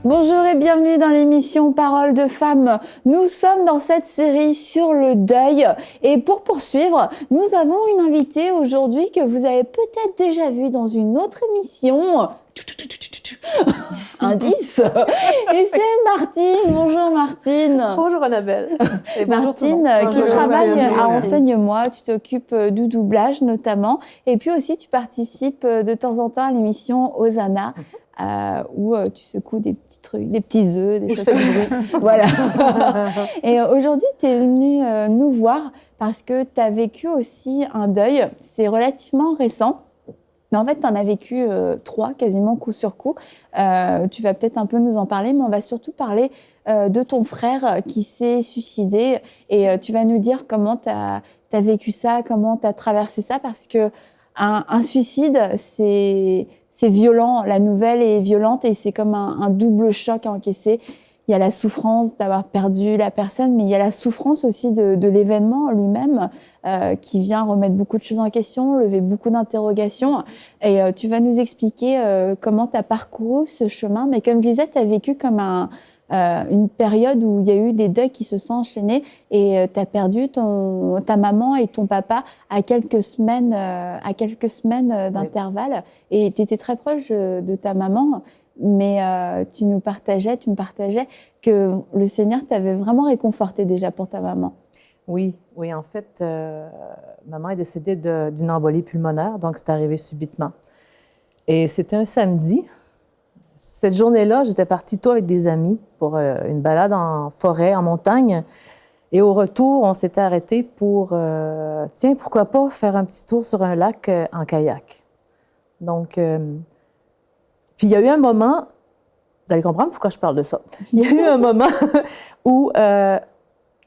Bonjour et bienvenue dans l'émission Paroles de femmes. Nous sommes dans cette série sur le deuil et pour poursuivre, nous avons une invitée aujourd'hui que vous avez peut-être déjà vue dans une autre émission. Indice. Et c'est Martine. Bonjour Martine. Bonjour Annabelle. Et Martine qui travaille à Enseigne-moi. Tu t'occupes du doublage notamment et puis aussi tu participes de temps en temps à l'émission Hosanna. Où tu secoues des petits trucs, des petits œufs, des choses comme ça. Voilà. Et aujourd'hui, tu es venue nous voir parce que tu as vécu aussi un deuil. C'est relativement récent. En fait, tu en as vécu 3 quasiment coup sur coup. Tu vas peut-être un peu nous en parler, mais on va surtout parler de ton frère qui s'est suicidé. Et tu vas nous dire comment tu as vécu ça, comment tu as traversé ça, parce que un suicide, c'est violent, la nouvelle est violente et c'est comme un double choc à encaisser. Il y a la souffrance d'avoir perdu la personne, mais il y a la souffrance aussi de l'événement lui-même qui vient remettre beaucoup de choses en question, lever beaucoup d'interrogations. Et tu vas nous expliquer comment tu as parcouru ce chemin. Mais comme je disais, tu as vécu comme une période où il y a eu des deuils qui se sont enchaînés et tu as perdu ta maman et ton papa à quelques semaines d'intervalle. Et tu étais très proche de ta maman, mais tu me partageais que le Seigneur t'avait vraiment réconforté déjà pour ta maman. Oui, en fait, maman est décédée d'une embolie pulmonaire, donc c'est arrivé subitement. Et c'était un samedi. Cette journée-là, j'étais partie tôt avec des amis pour une balade en forêt, en montagne. Et au retour, on s'était arrêté pour, tiens, pourquoi pas faire un petit tour sur un lac en kayak. Donc, puis il y a eu un moment, vous allez comprendre pourquoi je parle de ça. Il y a eu un moment où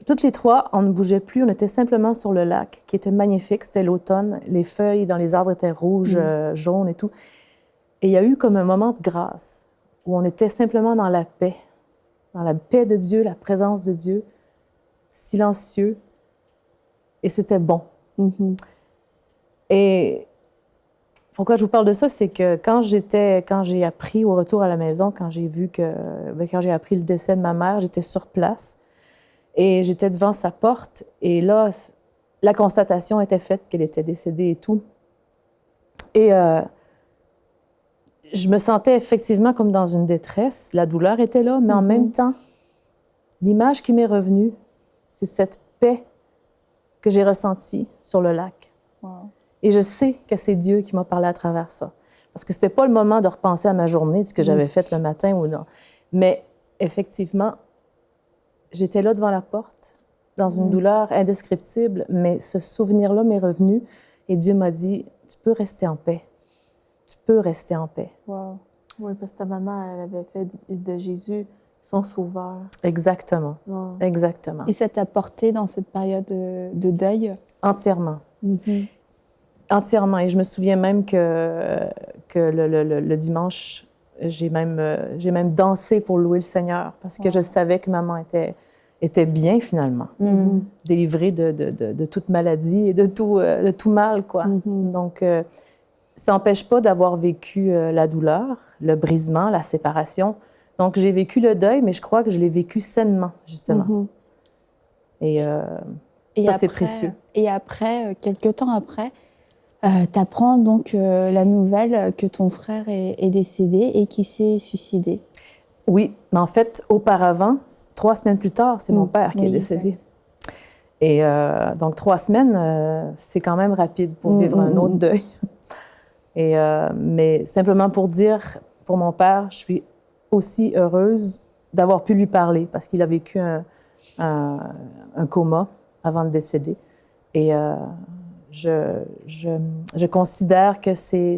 toutes les 3, on ne bougeait plus, on était simplement sur le lac, qui était magnifique, c'était l'automne, les feuilles dans les arbres étaient rouges, jaunes et tout. Et il y a eu comme un moment de grâce où on était simplement dans la paix de Dieu, la présence de Dieu, silencieux, et c'était bon. Mm-hmm. Et pourquoi je vous parle de ça, c'est que quand j'ai appris au retour à la maison, quand j'ai appris le décès de ma mère, j'étais sur place et j'étais devant sa porte, et là, la constatation était faite qu'elle était décédée et tout. Et je me sentais effectivement comme dans une détresse. La douleur était là, mais en même temps, l'image qui m'est revenue, c'est cette paix que j'ai ressentie sur le lac. Wow. Et je sais que c'est Dieu qui m'a parlé à travers ça. Parce que c'était pas le moment de repenser à ma journée, de ce que j'avais fait le matin ou non. Mais effectivement, j'étais là devant la porte, dans une douleur indescriptible, mais ce souvenir-là m'est revenu et Dieu m'a dit, tu peux rester en paix. Tu peux rester en paix. Wow. Oui, parce que ta maman, elle avait fait de Jésus son sauveur. Exactement. Wow. Exactement. Et ça t'a porté dans cette période de deuil? Entièrement. Mm-hmm. Entièrement. Et je me souviens même que le dimanche, j'ai même dansé pour louer le Seigneur parce que je savais que maman était bien, finalement. Mm-hmm. Délivrée de toute maladie et de tout mal, quoi. Mm-hmm. Donc, ça n'empêche pas d'avoir vécu la douleur, le brisement, la séparation. Donc, j'ai vécu le deuil, mais je crois que je l'ai vécu sainement, justement. Mm-hmm. Et ça, c'est précieux. Et après, quelques temps après, t'apprends donc la nouvelle que ton frère est décédé et qu'il s'est suicidé. Oui, mais en fait, auparavant, 3 semaines plus tard, c'est mon père qui est décédé. Exact. Et donc, 3 semaines, c'est quand même rapide pour vivre un autre deuil. Et, mais simplement pour dire, pour mon père, je suis aussi heureuse d'avoir pu lui parler parce qu'il a vécu un coma avant de décéder. Et je considère que ces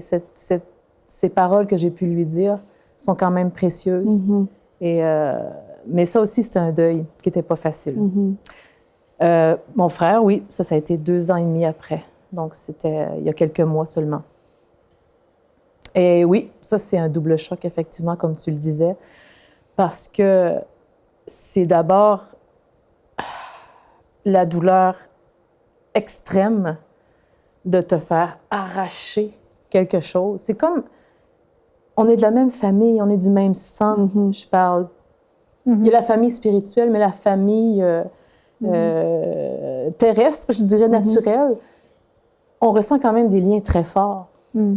paroles que j'ai pu lui dire sont quand même précieuses. Mm-hmm. Et, mais ça aussi, c'était un deuil qui n'était pas facile. Mm-hmm. Mon frère, oui, ça a été 2 ans et demi après. Donc, c'était il y a quelques mois seulement. Et oui, ça, c'est un double choc, effectivement, comme tu le disais, parce que c'est d'abord la douleur extrême de te faire arracher quelque chose. C'est comme on est de la même famille, on est du même sang. Je parle. Il y a la famille spirituelle, mais la famille terrestre, je dirais naturelle, on ressent quand même des liens très forts.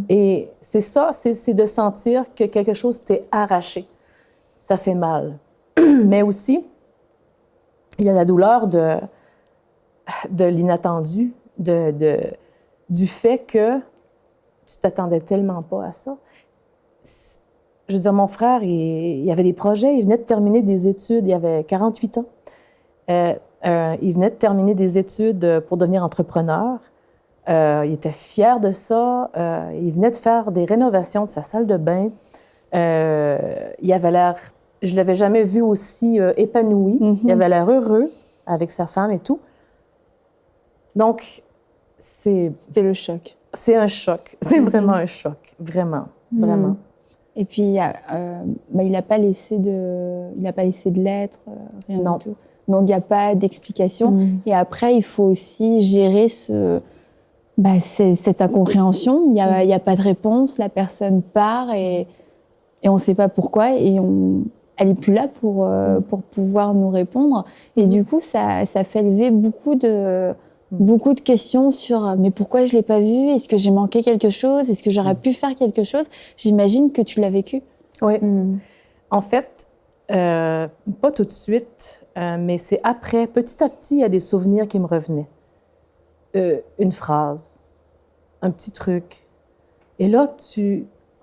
Et c'est ça, c'est de sentir que quelque chose t'est arraché. Ça fait mal. Mais aussi, il y a la douleur de l'inattendu, du fait que tu t'attendais tellement pas à ça. Je veux dire, mon frère, il avait des projets, il venait de terminer des études, il avait 48 ans. Il venait de terminer des études pour devenir entrepreneur. Il était fier de ça. Il venait de faire des rénovations de sa salle de bain. Il avait l'air... Je ne l'avais jamais vu aussi épanoui. Il avait l'air heureux avec sa femme et tout. Donc, C'était le choc. c'est un choc. C'est vraiment un choc. Vraiment, vraiment. Et puis, il n'a pas laissé de lettres, rien Non. du tout. Donc, il n'y a pas d'explication. Et après, il faut aussi gérer cette incompréhension. Il n'y a pas de réponse, la personne part et on ne sait pas pourquoi. Et elle n'est plus là pour pouvoir nous répondre. Et du coup, ça fait lever beaucoup de questions sur mais pourquoi je ne l'ai pas vu? Est-ce que j'ai manqué quelque chose? Est-ce que j'aurais pu faire quelque chose? J'imagine que tu l'as vécu. Oui. En fait, pas tout de suite, mais c'est après. Petit à petit, il y a des souvenirs qui me revenaient. Une phrase, un petit truc. Et là,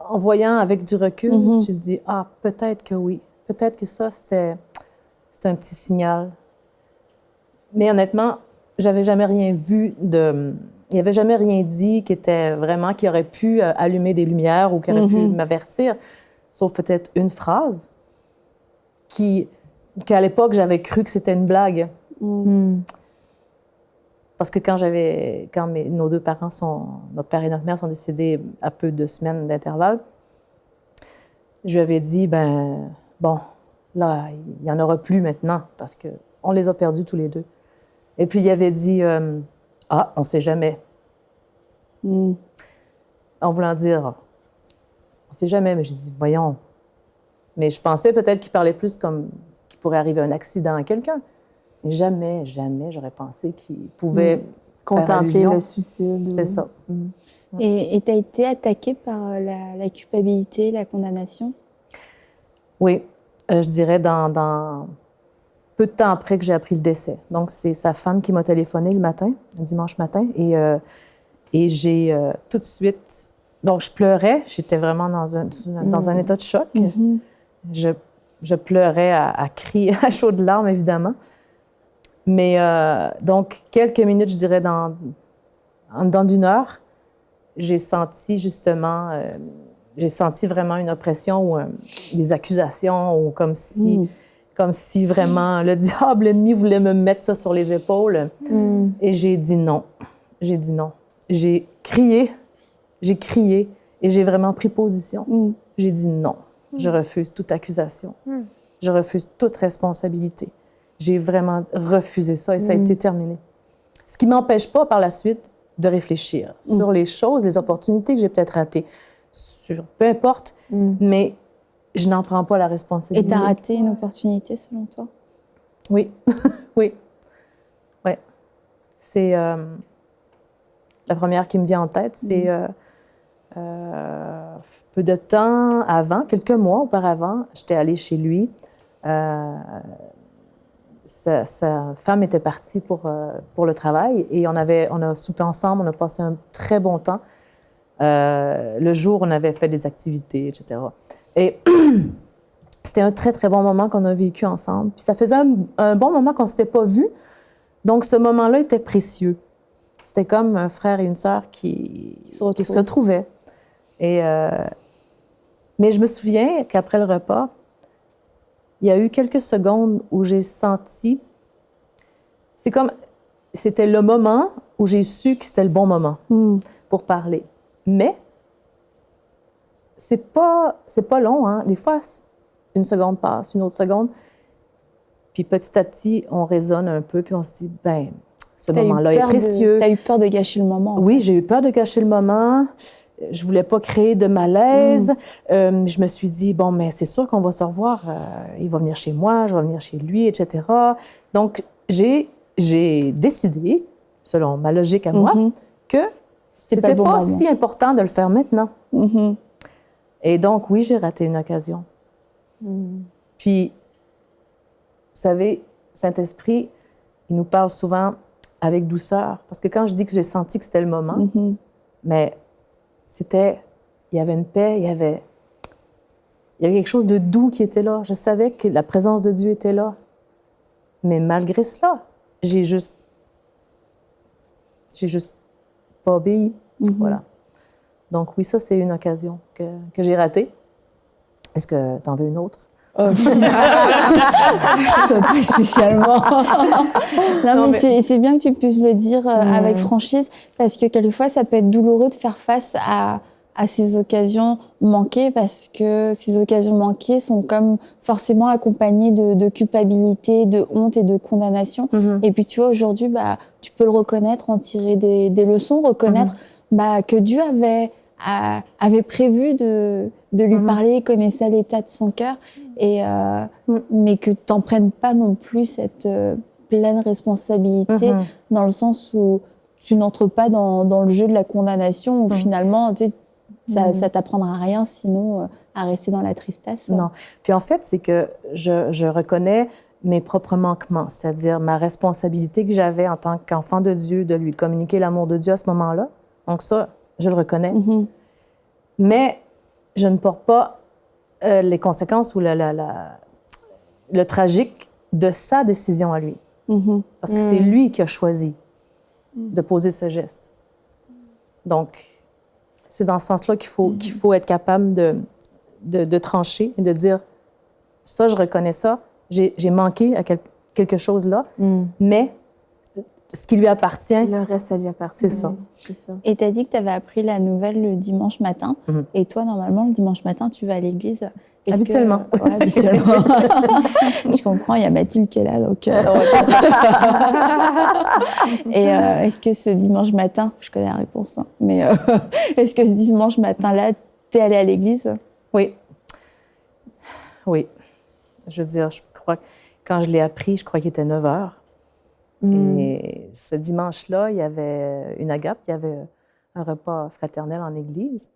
en voyant avec du recul, tu te dis, ah, peut-être que oui. Peut-être que ça, c'était un petit signal. Mais honnêtement, j'avais jamais rien vu il n'y avait jamais rien dit qui aurait pu allumer des lumières ou qui aurait pu m'avertir, sauf peut-être une phrase qu'à l'époque, j'avais cru que c'était une blague. Parce que quand nos deux parents notre père et notre mère sont décédés à peu de semaines d'intervalle, je lui avais dit, bon, là, il n'y en aura plus maintenant parce qu'on les a perdus tous les deux. Et puis, il avait dit, ah, on ne sait jamais. En voulant dire, on ne sait jamais, mais j'ai dit, voyons. Mais je pensais peut-être qu'il parlait plus comme qu'il pourrait arriver un accident à quelqu'un. Mais jamais, jamais, j'aurais pensé qu'il pouvait contempler le suicide. C'est ça. Et tu as été attaquée par la culpabilité, la condamnation? Oui, je dirais dans peu de temps après que j'ai appris le décès. Donc, c'est sa femme qui m'a téléphoné le matin, le dimanche matin, et j'ai tout de suite... Donc, je pleurais, j'étais vraiment dans un état de choc. Je pleurais à cris, à chaudes larmes, évidemment. Mais donc, quelques minutes, je dirais, dans d'une heure, j'ai senti justement... j'ai senti vraiment une oppression ou des accusations ou comme si vraiment le diable ennemi voulait me mettre ça sur les épaules. Et j'ai dit non. J'ai dit non. J'ai crié et j'ai vraiment pris position. J'ai dit non. Je refuse toute accusation. Je refuse toute responsabilité. J'ai vraiment refusé ça et ça a été terminé. Ce qui ne m'empêche pas par la suite de réfléchir sur les choses, les opportunités que j'ai peut-être ratées, sur peu importe, mais je n'en prends pas la responsabilité. Et tu as raté une opportunité, selon toi? Oui, oui. Ouais. C'est la première qui me vient en tête, c'est peu de temps avant, quelques mois auparavant, j'étais allée chez lui. Sa femme était partie pour le travail et on a soupé ensemble, on a passé un très bon temps. Le jour, on avait fait des activités, etc. Et c'était un très, très bon moment qu'on a vécu ensemble. Puis ça faisait un bon moment qu'on ne s'était pas vus. Donc, ce moment-là était précieux. C'était comme un frère et une sœur qui se retrouvaient. Mais je me souviens qu'après le repas, il y a eu quelques secondes où j'ai senti... C'était le moment où j'ai su que c'était le bon moment pour parler. Mais c'est pas long, hein. Des fois, une seconde passe, une autre seconde. Puis petit à petit, on raisonne un peu, puis on se dit, Ce moment-là est précieux. Tu as eu peur de gâcher le moment. Oui, j'ai eu peur de gâcher le moment. Je voulais pas créer de malaise. Je me suis dit, bon, mais c'est sûr qu'on va se revoir. Il va venir chez moi, je vais venir chez lui, etc. Donc, j'ai décidé, selon ma logique à moi, que c'était pas si important de le faire maintenant. Et donc, oui, j'ai raté une occasion. Puis, vous savez, Saint-Esprit, il nous parle souvent avec douceur. Parce que quand je dis que j'ai senti que c'était le moment, mais il y avait une paix, il y avait quelque chose de doux qui était là. Je savais que la présence de Dieu était là. Mais malgré cela, j'ai juste pas obéi. Voilà. Donc oui, ça, c'est une occasion que j'ai ratée. Est-ce que tu en veux une autre? Pas spécialement. Non, mais c'est bien que tu puisses le dire avec franchise, parce que quelquefois, ça peut être douloureux de faire face à ces occasions manquées, parce que ces occasions manquées sont comme forcément accompagnées de culpabilité, de honte et de condamnation. Et puis, tu vois, aujourd'hui, tu peux le reconnaître, en tirer des leçons, reconnaître que Dieu avait prévu de lui parler, connaissait l'état de son cœur, mais que tu n'en prennes pas non plus cette pleine responsabilité, dans le sens où tu n'entres pas dans le jeu de la condamnation, où finalement, ça t'apprendra rien, sinon à rester dans la tristesse. Non. Puis en fait, c'est que je reconnais mes propres manquements, c'est-à-dire ma responsabilité que j'avais en tant qu'enfant de Dieu, de lui communiquer l'amour de Dieu à ce moment-là. Donc ça, je le reconnais. Mais je ne porte pas les conséquences ou le tragique de sa décision à lui. Parce que c'est lui qui a choisi de poser ce geste. Donc, c'est dans ce sens-là qu'il faut être capable de trancher et de dire, ça, je reconnais ça, j'ai manqué à quelque chose là, mais ce qui lui appartient... Le reste, ça lui appartient. C'est ça. C'est ça. Et tu as dit que tu avais appris la nouvelle le dimanche matin. Et toi, normalement, le dimanche matin, tu vas à l'église. Habituellement. Ouais, habituellement. Je comprends, il y a Mathilde qui est là, donc... Et est-ce que ce dimanche matin, je connais la réponse, hein, mais est-ce que ce dimanche matin-là, tu es allée à l'église? Oui. Oui. Je veux dire, je crois que quand je l'ai appris, je crois qu'il était 9 heures. Et ce dimanche-là, il y avait une agape, il y avait un repas fraternel en église.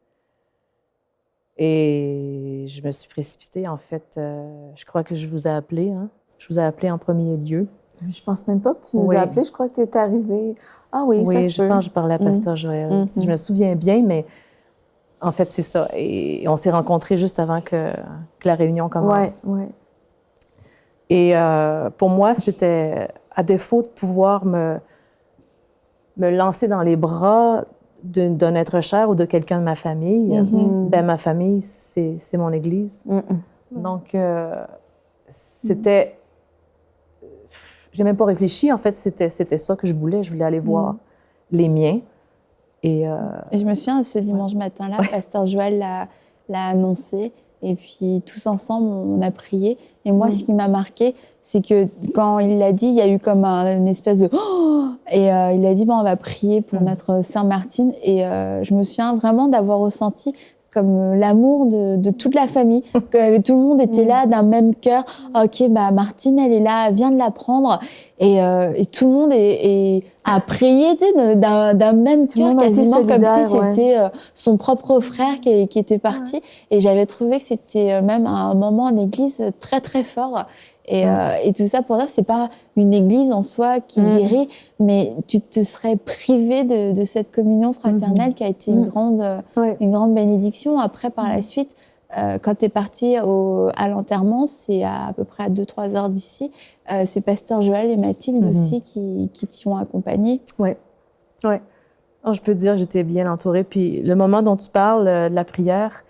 Et je me suis précipitée. En fait, je crois que je vous ai appelé. Hein? Je vous ai appelé en premier lieu. Je pense même pas que tu nous as appelés. Je crois que tu étais arrivée. Ah oui, ça se peut. Oui, je pense que je parlais à Pasteur Joël. Si je me souviens bien, mais en fait, c'est ça. Et on s'est rencontrés juste avant que la réunion commence. Oui. Et pour moi, c'était, à défaut de pouvoir me lancer dans les bras d'un être cher ou de quelqu'un de ma famille, ma famille, c'est mon Église. Donc, c'était... J'ai même pas réfléchi. En fait, c'était ça que je voulais. Je voulais aller voir les miens. Et je me souviens, ce dimanche matin-là, Pasteur Joël l'a annoncé. Et puis, tous ensemble, on a prié. Et moi, ce qui m'a marqué, c'est que quand il l'a dit, il y a eu comme une espèce de... Oh! Et il a dit, on va prier pour notre Sœur Martine. Et je me souviens vraiment d'avoir ressenti comme l'amour de toute la famille, que tout le monde était là d'un même cœur. Ok, Martine, elle est là, elle vient de la prendre. Et tout le monde a prié, tu sais, d'un même cœur, quasiment comme si c'était son propre frère qui était parti. Et j'avais trouvé que c'était même un moment en église très, très fort. Et tout ça pour dire, c'est pas une église en soi qui guérit, mais tu te serais privé de cette communion fraternelle qui a été une grande bénédiction. Après, par la suite, quand tu es parti à l'enterrement, c'est à peu près à 2-3 heures d'ici, c'est Pasteur Joël et Mathilde aussi qui t'y ont accompagné. Oui. Oh, je peux te dire que j'étais bien entourée. Puis le moment dont tu parles, de la prière,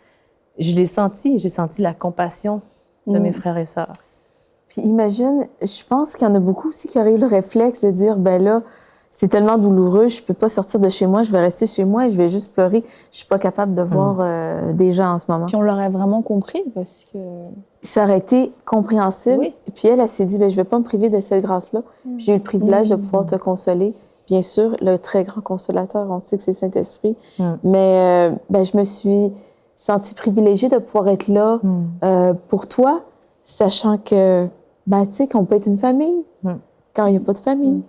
je l'ai senti. J'ai senti la compassion de mes frères et sœurs. Puis imagine, je pense qu'il y en a beaucoup aussi qui auraient eu le réflexe de dire, là, c'est tellement douloureux, je peux pas sortir de chez moi, je vais rester chez moi et je vais juste pleurer. Je suis pas capable de voir des gens en ce moment. Puis on l'aurait vraiment compris parce que ça aurait été compréhensible. Oui. Puis elle s'est dit, ben, je ne vais pas me priver de cette grâce-là. Puis j'ai eu le privilège de pouvoir te consoler. Bien sûr, le très grand consolateur, on sait que c'est Saint-Esprit. Mais ben, je me suis sentie privilégiée de pouvoir être là pour toi, sachant que, ben, tu sais, qu'on peut être une famille quand il n'y a pas de famille.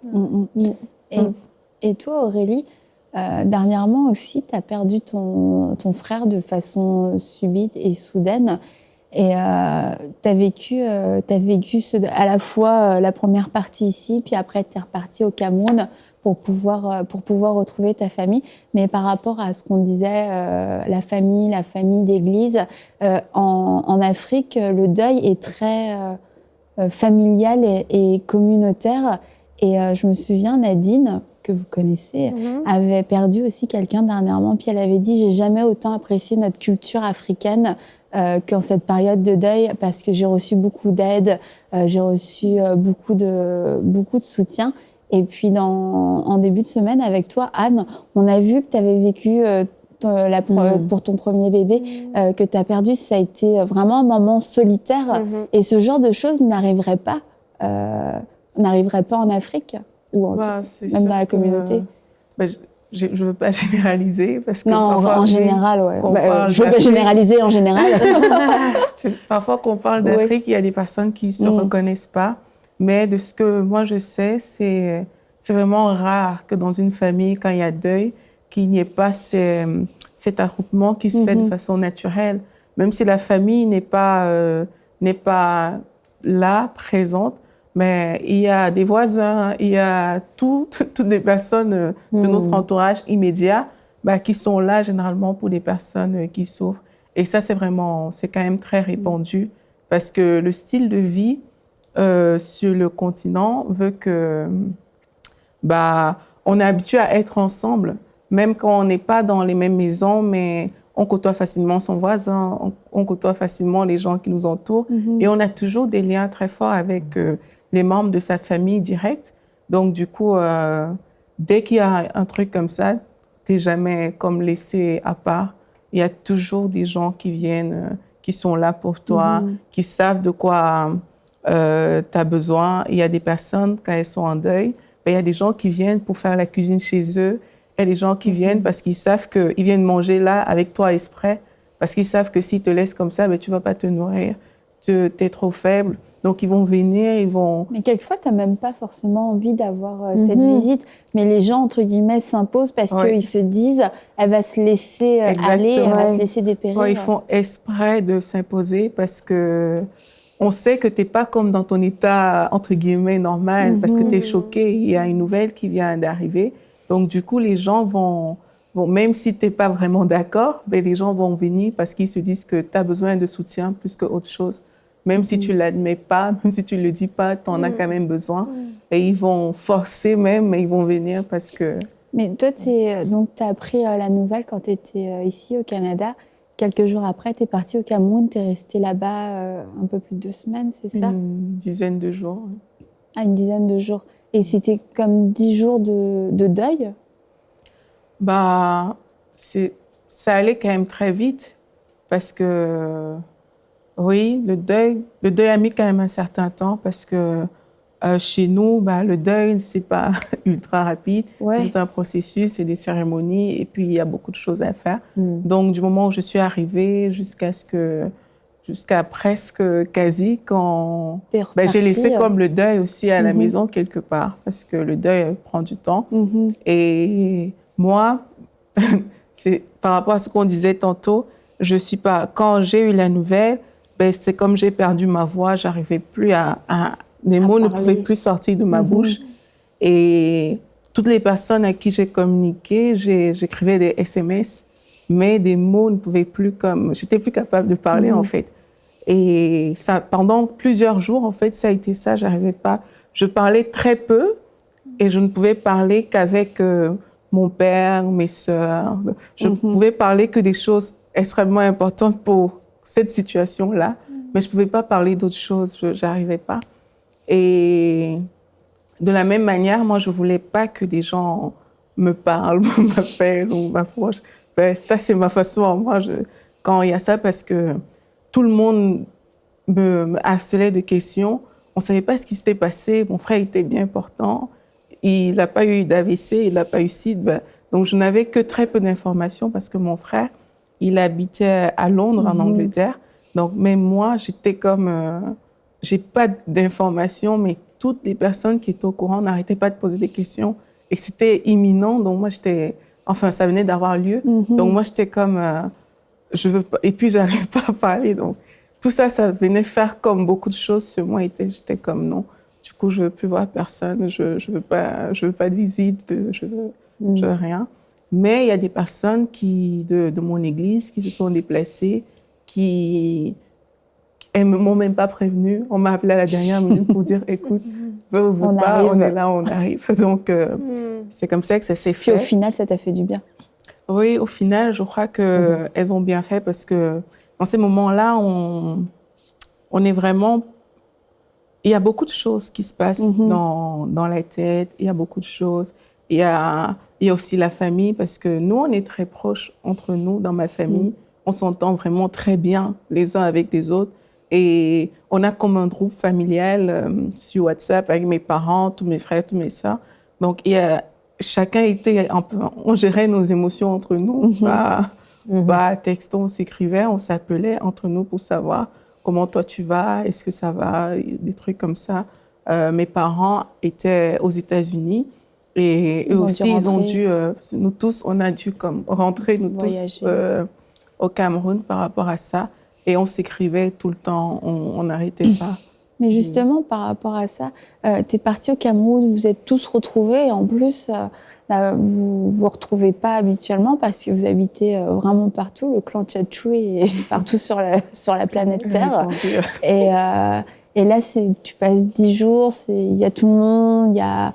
Et toi, Aurélie, dernièrement aussi, tu as perdu ton frère de façon subite et soudaine. Et tu as vécu à la fois la première partie ici, puis après tu es reparti au Cameroun pour pouvoir retrouver ta famille. Mais par rapport à ce qu'on disait, la famille d'église, en Afrique, le deuil est très familial et communautaire. Et je me souviens, Nadine, que vous connaissez, avait perdu aussi quelqu'un dernièrement. Puis elle avait dit, j'ai jamais autant apprécié notre culture africaine qu'en cette période de deuil, parce que j'ai reçu beaucoup d'aide, j'ai reçu beaucoup de soutien. Et puis en début de semaine, avec toi, Anne, on a vu que tu avais vécu pour ton premier bébé, que tu as perdu. Ça a été vraiment un moment solitaire. Et ce genre de choses n'arriverait pas en Afrique, ou même dans la communauté. Je ne veux pas généraliser parce que non, parfois, en général, ouais. Je veux pas généraliser en général. Parfois, quand on parle d'Afrique, il y a des personnes qui ne se reconnaissent pas. Mais de ce que moi je sais, c'est vraiment rare que dans une famille, quand il y a deuil, qu'il n'y ait pas cet attroupement qui se fait de façon naturelle. Même si la famille n'est pas là, présente, mais il y a des voisins, il y a toutes les personnes de notre entourage immédiat qui sont là généralement pour des personnes qui souffrent. Et ça, c'est quand même très répandu parce que le style de vie sur le continent veut que on est habitué à être ensemble, même quand on n'est pas dans les mêmes maisons, mais on côtoie facilement son voisin, on côtoie facilement les gens qui nous entourent et on a toujours des liens très forts avec les membres de sa famille directe. Donc, du coup, dès qu'il y a un truc comme ça, t'es jamais comme laissé à part. Il y a toujours des gens qui viennent, qui sont là pour toi, qui savent de quoi tu as besoin. Il y a des personnes, quand elles sont en deuil, il y a des gens qui viennent pour faire la cuisine chez eux. Il y a des gens qui viennent parce qu'ils savent qu'ils viennent manger là avec toi exprès, parce qu'ils savent que s'ils te laissent comme ça, tu ne vas pas te nourrir, tu es trop faible. Donc, ils vont venir, ils vont... Mais quelquefois, tu n'as même pas forcément envie d'avoir cette visite. Mais les gens, entre guillemets, s'imposent parce qu'ils se disent, elle va se laisser aller, elle va se laisser dépérir. Ils font exprès de s'imposer parce que on sait que tu n'es pas comme dans ton état, entre guillemets, normal, parce que tu es choqué, il y a une nouvelle qui vient d'arriver. Donc, du coup, les gens vont même si tu n'es pas vraiment d'accord, les gens vont venir parce qu'ils se disent que tu as besoin de soutien plus qu'autre chose. Même si tu ne l'admets pas, même si tu ne le dis pas, tu en as quand même besoin. Et ils vont forcer même, mais ils vont venir parce que... Mais toi, tu as appris la nouvelle quand tu étais ici au Canada. Quelques jours après, tu es parti au Cameroun, tu es resté là-bas un peu plus de 2 semaines, c'est ça? Une dizaine de jours. Ah, une dizaine de jours. Et c'était comme 10 jours de deuil? Ça allait quand même très vite parce que... Oui, le deuil a mis quand même un certain temps parce que chez nous, le deuil, c'est pas ultra rapide. Ouais. C'est tout un processus, c'est des cérémonies et puis il y a beaucoup de choses à faire. Donc, du moment où je suis arrivée jusqu'à presque quasi quand j'ai laissé comme le deuil aussi à la maison quelque part parce que le deuil prend du temps. Et moi, c'est par rapport à ce qu'on disait tantôt, quand j'ai eu la nouvelle, c'est comme j'ai perdu ma voix, j'arrivais plus les mots ne pouvaient plus sortir de ma bouche. Et toutes les personnes à qui j'ai communiqué, j'écrivais des SMS, mais des mots ne pouvaient plus j'étais plus capable de parler en fait. Et ça, pendant plusieurs jours, en fait, ça a été ça, j'arrivais pas. Je parlais très peu et je ne pouvais parler qu'avec mon père, mes sœurs. Je pouvais parler que des choses extrêmement importantes pour cette situation-là, mais je ne pouvais pas parler d'autres choses, je n'arrivais pas. Et de la même manière, moi, je ne voulais pas que des gens me parlent, m'appellent ou m'approchent. Ça, c'est ma façon, moi, quand il y a ça, parce que tout le monde me harcelait de questions. On ne savait pas ce qui s'était passé. Mon frère était bien important. Il n'a pas eu d'AVC, il n'a pas eu SIDA. Donc, je n'avais que très peu d'informations parce que mon frère, il habitait à Londres, en Angleterre. Donc, même moi, j'étais comme... j'ai pas d'informations, mais toutes les personnes qui étaient au courant n'arrêtaient pas de poser des questions. Et c'était imminent. Donc, moi, j'étais... Enfin, ça venait d'avoir lieu. Donc, moi, j'étais comme... je veux pas... Et puis, j'arrive pas à parler. Donc, tout ça, ça venait faire comme beaucoup de choses sur moi. J'étais comme non. Du coup, je veux plus voir personne. Je veux pas de visite. Je veux rien. Mais il y a des personnes de mon église qui se sont déplacées, elles ne m'ont même pas prévenue. On m'a appelé à la dernière minute pour dire, écoute, veux-vous pas, on est là, on arrive. Donc, c'est comme ça que ça s'est fait. Puis au final, ça t'a fait du bien. Oui, au final, je crois qu'elles ont bien fait parce que dans ces moments-là, on est vraiment... Il y a beaucoup de choses qui se passent dans la tête. Il y a beaucoup de choses. Il y a aussi la famille parce que nous, on est très proches entre nous, dans ma famille. On s'entend vraiment très bien les uns avec les autres. Et on a comme un groupe familial sur WhatsApp avec mes parents, tous mes frères, toutes mes sœurs. Donc, chacun était un peu... On gérait nos émotions entre nous. Texto, on s'écrivait, on s'appelait entre nous pour savoir comment toi tu vas, est-ce que ça va, des trucs comme ça. Mes parents étaient aux États-Unis et eux aussi, ils ont dû... nous tous, on a dû comme rentrer, nous tous, au Cameroun par rapport à ça. Et on s'écrivait tout le temps, on n'arrêtait pas. Mais justement, par rapport à ça, tu es parti au Cameroun, vous êtes tous retrouvés. Et en plus, vous vous retrouvez pas habituellement parce que vous habitez vraiment partout. Le clan Tchatchou est partout sur la planète Terre. Et là, tu passes 10 jours, il y a tout le monde, il y a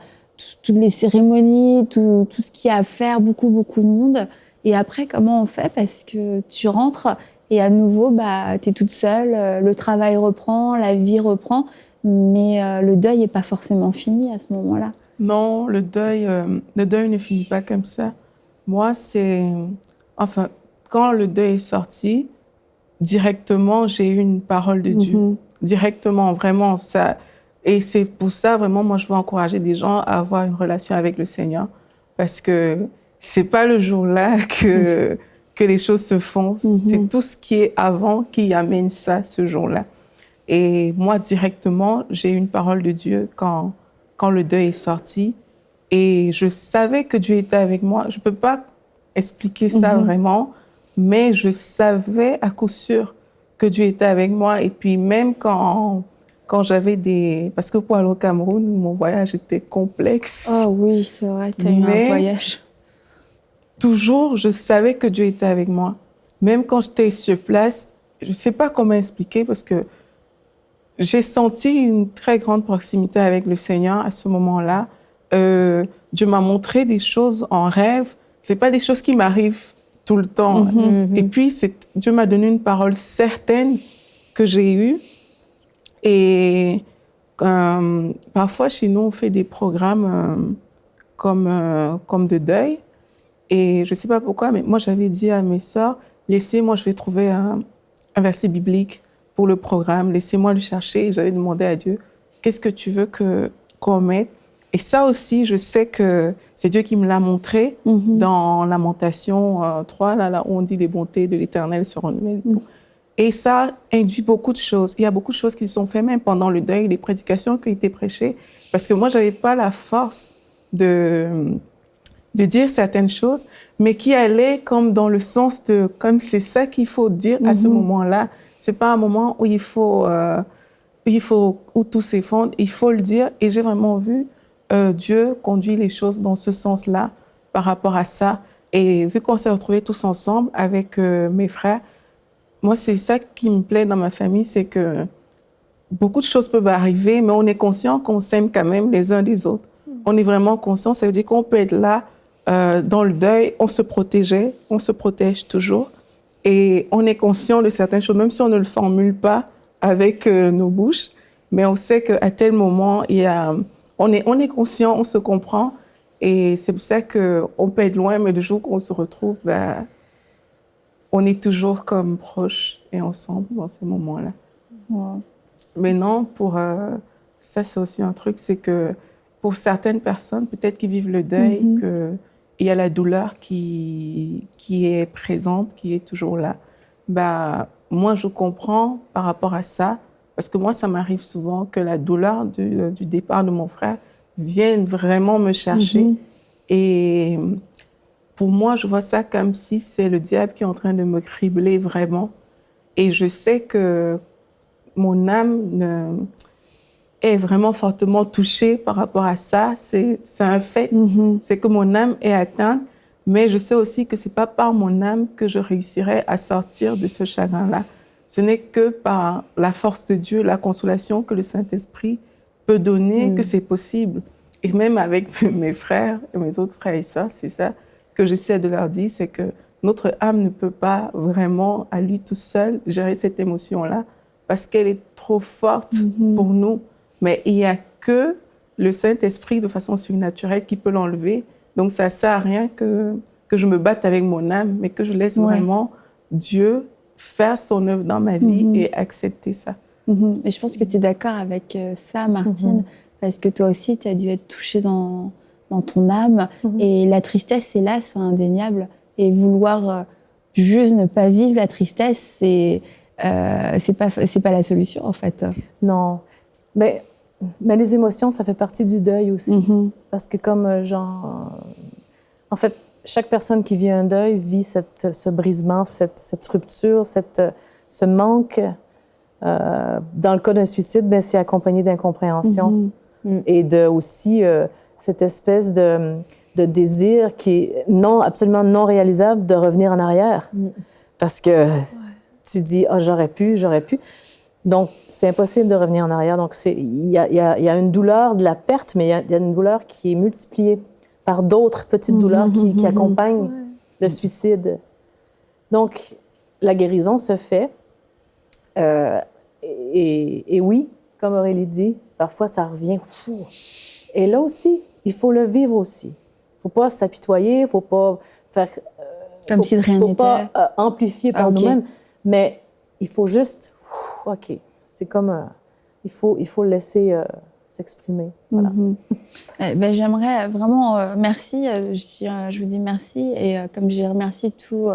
toutes les cérémonies, tout ce qu'il y a à faire, beaucoup de monde. Et après, comment on fait? Parce que tu rentres... Et à nouveau, tu es toute seule, le travail reprend, la vie reprend, mais le deuil n'est pas forcément fini à ce moment-là. Non, le deuil ne finit pas comme ça. Moi, enfin, quand le deuil est sorti, directement, j'ai eu une parole de Dieu. Directement, vraiment, ça. Et c'est pour ça, vraiment, moi, je veux encourager des gens à avoir une relation avec le Seigneur. Parce que c'est pas le jour-là que les choses se font. C'est tout ce qui est avant qui amène ça, ce jour-là. Et moi, directement, j'ai eu une parole de Dieu quand le deuil est sorti. Et je savais que Dieu était avec moi. Je ne peux pas expliquer ça vraiment, mais je savais à coup sûr que Dieu était avec moi. Et puis même quand j'avais parce que pour aller au Cameroun, mon voyage était complexe. Oh oui, c'est vrai, tu as eu un voyage. Toujours, je savais que Dieu était avec moi. Même quand j'étais sur place, je ne sais pas comment expliquer parce que j'ai senti une très grande proximité avec le Seigneur à ce moment-là. Dieu m'a montré des choses en rêve. Ce n'est pas des choses qui m'arrivent tout le temps. Et puis, Dieu m'a donné une parole certaine que j'ai eue. Et parfois, chez nous, on fait des programmes comme de deuil. Et je ne sais pas pourquoi, mais moi, j'avais dit à mes sœurs, laissez-moi, je vais trouver un verset biblique pour le programme, laissez-moi le chercher. Et j'avais demandé à Dieu, qu'est-ce que tu veux qu'on mette? Et ça aussi, je sais que c'est Dieu qui me l'a montré dans Lamentation 3, là où on dit les bontés de l'Éternel se renouvellent et tout. Et ça induit beaucoup de choses. Il y a beaucoup de choses qui se sont faites même pendant le deuil, les prédications qui ont été prêchées, parce que moi, je n'avais pas la force de dire certaines choses, mais qui allaient comme dans le sens de, comme c'est ça qu'il faut dire à ce moment-là. C'est pas un moment où où tout s'effondre, il faut le dire. Et j'ai vraiment vu Dieu conduire les choses dans ce sens-là par rapport à ça. Et vu qu'on s'est retrouvés tous ensemble avec mes frères, moi, c'est ça qui me plaît dans ma famille, c'est que beaucoup de choses peuvent arriver, mais on est conscient qu'on s'aime quand même les uns des autres. On est vraiment conscient, ça veut dire qu'on peut être là dans le deuil, on se protégeait, on se protège toujours. Et on est conscient de certaines choses, même si on ne le formule pas avec nos bouches, mais on sait qu'à tel moment, on est conscient, on se comprend. Et c'est pour ça qu'on peut être loin, mais le jour qu'on se retrouve, on est toujours comme proches et ensemble dans ces moments-là. Wow. Mais non, ça, c'est aussi un truc, c'est que pour certaines personnes, peut-être qui vivent le deuil, il y a la douleur qui est présente, qui est toujours là. Moi, je comprends par rapport à ça, parce que moi, ça m'arrive souvent que la douleur du départ de mon frère vienne vraiment me chercher. Et pour moi, je vois ça comme si c'est le diable qui est en train de me cribler vraiment. Et je sais que mon âme est vraiment fortement touchée par rapport à ça. C'est un fait. C'est que mon âme est atteinte, mais je sais aussi que c'est pas par mon âme que je réussirai à sortir de ce chagrin-là. Ce n'est que par la force de Dieu, la consolation que le Saint-Esprit peut donner, que c'est possible. Et même avec mes frères et mes autres frères et sœurs, c'est ça que j'essaie de leur dire, c'est que notre âme ne peut pas vraiment, à lui tout seul, gérer cette émotion-là, parce qu'elle est trop forte pour nous. Mais il n'y a que le Saint-Esprit, de façon surnaturelle, qui peut l'enlever. Donc, ça ne sert à rien que je me batte avec mon âme, mais que je laisse vraiment Dieu faire son œuvre dans ma vie et accepter ça. Et je pense que tu es d'accord avec ça, Martine, parce que toi aussi, tu as dû être touchée dans ton âme. Et la tristesse, c'est là, c'est indéniable. Et vouloir juste ne pas vivre la tristesse, c'est pas la solution, en fait. Non. Mais les émotions, ça fait partie du deuil aussi. Parce que comme en fait, chaque personne qui vit un deuil vit ce brisement, cette rupture, ce manque. Dans le cas d'un suicide, c'est accompagné d'incompréhension et aussi cette espèce de désir qui est absolument non réalisable de revenir en arrière. Parce que tu dis « Ah, j'aurais pu ». Donc, c'est impossible de revenir en arrière. Donc, il y a une douleur de la perte, mais il y a une douleur qui est multipliée par d'autres petites douleurs qui accompagnent le suicide. Donc, la guérison se fait. Et oui, comme Aurélie dit, parfois ça revient fou. Et là aussi, il faut le vivre aussi. Il ne faut pas s'apitoyer, il ne faut pas faire... Comme si de rien n'était. Il ne faut pas amplifier par nous-mêmes, mais il faut juste... OK, c'est comme... il faut le laisser s'exprimer. Voilà. J'aimerais vraiment... merci, je vous dis merci. Et comme j'ai remercié tous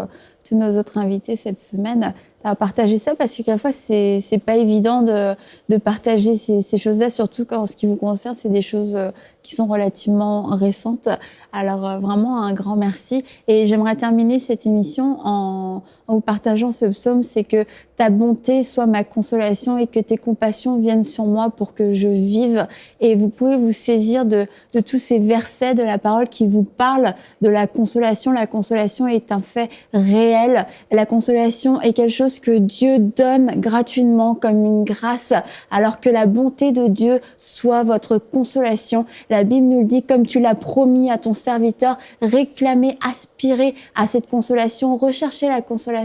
nos autres invités cette semaine, à partager ça, parce que quelquefois c'est pas évident de partager ces choses-là, surtout quand ce qui vous concerne c'est des choses qui sont relativement récentes. Alors vraiment un grand merci. Et j'aimerais terminer cette émission en vous partageant ce psaume, c'est que ta bonté soit ma consolation et que tes compassions viennent sur moi pour que je vive. Et vous pouvez vous saisir de tous ces versets de la parole qui vous parlent de la consolation. La consolation est un fait réel. La consolation est quelque chose que Dieu donne gratuitement comme une grâce, alors que la bonté de Dieu soit votre consolation. La Bible nous le dit, comme tu l'as promis à ton serviteur, réclamez, aspirez à cette consolation, recherchez la consolation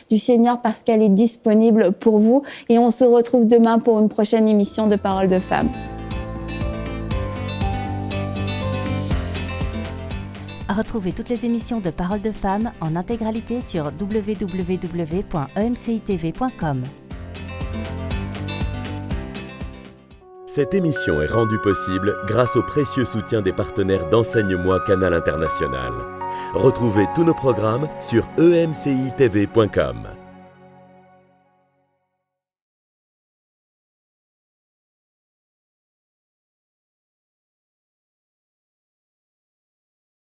du Seigneur parce qu'elle est disponible pour vous. Et on se retrouve demain pour une prochaine émission de Paroles de Femmes. Retrouvez toutes les émissions de Paroles de Femmes en intégralité sur www.emcitv.com. Cette émission est rendue possible grâce au précieux soutien des partenaires d'Enseigne-moi Canal International. Retrouvez tous nos programmes sur emcitv.com.